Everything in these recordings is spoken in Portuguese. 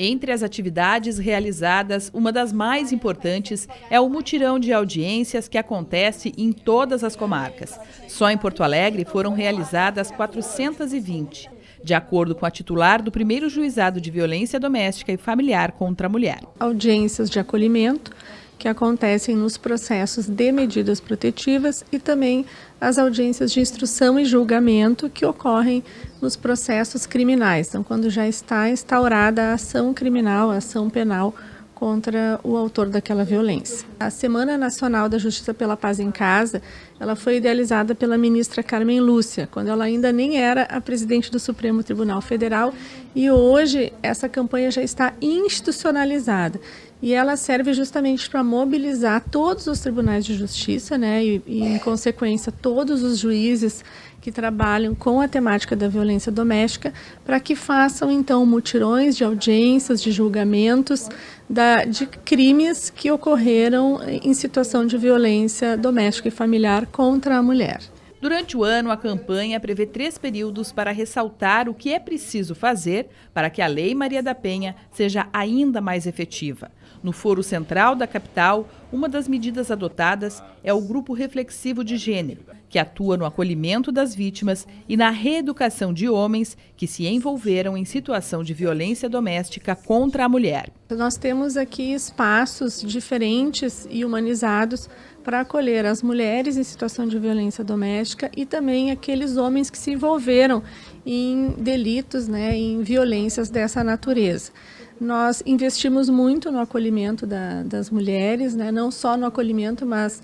Entre as atividades realizadas, uma das mais importantes é o mutirão de audiências que acontece em todas as comarcas. Só em Porto Alegre foram realizadas 420, de acordo com a titular do primeiro juizado de violência doméstica e familiar contra a mulher. Audiências de acolhimento que acontecem nos processos de medidas protetivas e também as audiências de instrução e julgamento que ocorrem nos processos criminais. Então, quando já está instaurada a ação criminal, a ação penal contra o autor daquela violência. A Semana Nacional da Justiça pela Paz em Casa, ela foi idealizada pela ministra Carmen Lúcia, quando ela ainda nem era a presidente do Supremo Tribunal Federal, e hoje essa campanha já está institucionalizada. E ela serve justamente para mobilizar todos os tribunais de justiça, né, e em consequência todos os juízes que trabalham com a temática da violência doméstica, para que façam então mutirões de audiências, de julgamentos, de crimes que ocorreram em situação de violência doméstica e familiar contra a mulher. Durante o ano, a campanha prevê 3 períodos para ressaltar o que é preciso fazer para que a Lei Maria da Penha seja ainda mais efetiva. No Foro Central da capital, uma das medidas adotadas é o Grupo Reflexivo de Gênero, que atua no acolhimento das vítimas e na reeducação de homens que se envolveram em situação de violência doméstica contra a mulher. Nós temos aqui espaços diferentes e humanizados para acolher as mulheres em situação de violência doméstica e também aqueles homens que se envolveram em delitos, né, em violências dessa natureza. Nós investimos muito no acolhimento das mulheres, né? Não só no acolhimento, mas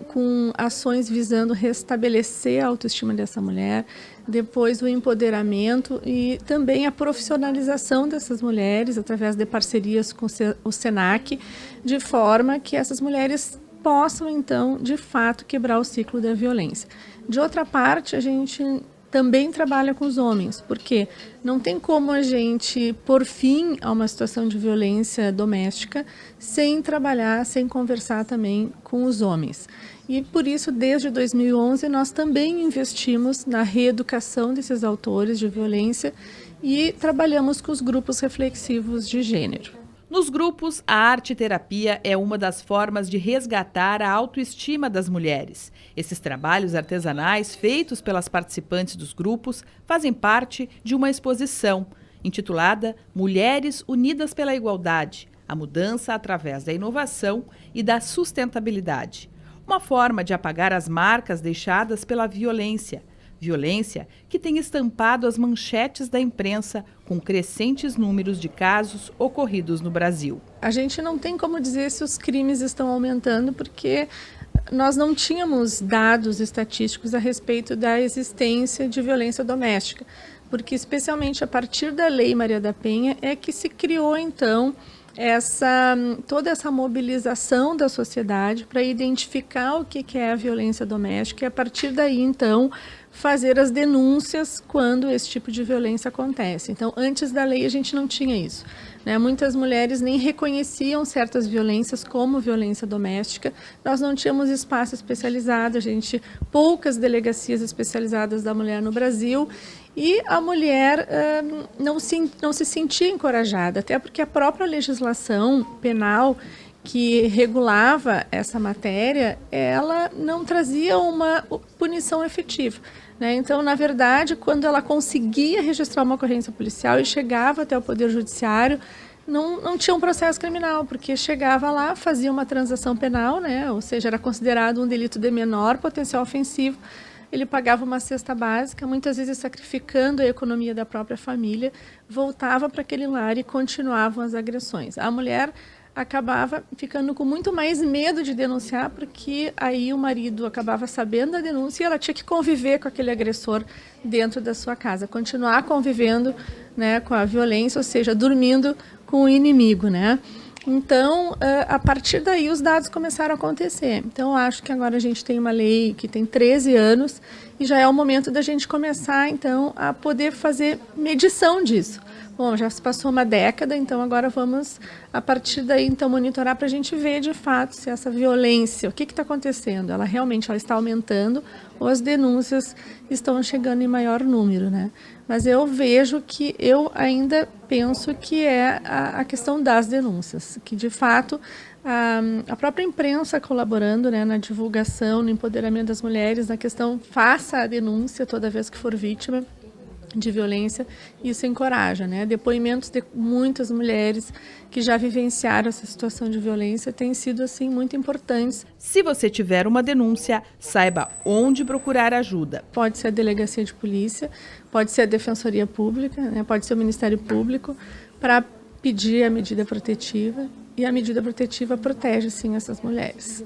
com ações visando restabelecer a autoestima dessa mulher, depois o empoderamento e também a profissionalização dessas mulheres através de parcerias com o SENAC, de forma que essas mulheres possam, então, de fato, quebrar o ciclo da violência. De outra parte, a gente também trabalha com os homens, porque não tem como a gente pôr fim a uma situação de violência doméstica sem trabalhar, sem conversar também com os homens. E por isso, desde 2011, nós também investimos na reeducação desses autores de violência e trabalhamos com os grupos reflexivos de gênero. Nos grupos, a arte-terapia é uma das formas de resgatar a autoestima das mulheres. Esses trabalhos artesanais feitos pelas participantes dos grupos fazem parte de uma exposição intitulada Mulheres Unidas pela Igualdade, a mudança através da inovação e da sustentabilidade. Uma forma de apagar as marcas deixadas pela violência. Violência que tem estampado as manchetes da imprensa com crescentes números de casos ocorridos no Brasil. A gente não tem como dizer se os crimes estão aumentando porque nós não tínhamos dados estatísticos a respeito da existência de violência doméstica, porque especialmente a partir da Lei Maria da Penha é que se criou então toda essa mobilização da sociedade para identificar o que é a violência doméstica e a partir daí então fazer as denúncias quando esse tipo de violência acontece. Então, antes da lei a gente não tinha isso, né? Muitas mulheres nem reconheciam certas violências como violência doméstica. Nós não tínhamos espaço especializado, poucas delegacias especializadas da mulher no Brasil e a mulher não se sentia encorajada, até porque a própria legislação penal que regulava essa matéria, ela não trazia uma punição efetiva, né? Então, na verdade, quando ela conseguia registrar uma ocorrência policial e chegava até o Poder Judiciário, não tinha um processo criminal, porque chegava lá, fazia uma transação penal, né? Ou seja, era considerado um delito de menor potencial ofensivo, ele pagava uma cesta básica, muitas vezes sacrificando a economia da própria família, voltava para aquele lar e continuavam as agressões. A mulher acabava ficando com muito mais medo de denunciar, porque aí o marido acabava sabendo da denúncia e ela tinha que conviver com aquele agressor dentro da sua casa, continuar convivendo, né, com a violência, ou seja, dormindo com o inimigo, né? Então, a partir daí os dados começaram a acontecer. Então, eu acho que agora a gente tem uma lei que tem 13 anos e já é o momento da gente começar, então, a poder fazer medição disso. Bom, já se passou uma década, então agora vamos, a partir daí, então, monitorar para a gente ver, de fato, se essa violência, o que está acontecendo? Ela realmente está aumentando ou as denúncias estão chegando em maior número, né? Mas eu ainda penso que é a questão das denúncias, que, de fato, a própria imprensa colaborando, né, na divulgação, no empoderamento das mulheres, na questão faça a denúncia toda vez que for vítima de violência, isso encoraja, né? Depoimentos de muitas mulheres que já vivenciaram essa situação de violência têm sido, assim, muito importantes. Se você tiver uma denúncia, saiba onde procurar ajuda. Pode ser a delegacia de polícia, pode ser a defensoria pública, né? Pode ser o Ministério Público, para pedir a medida protetiva, e a medida protetiva protege, sim, essas mulheres.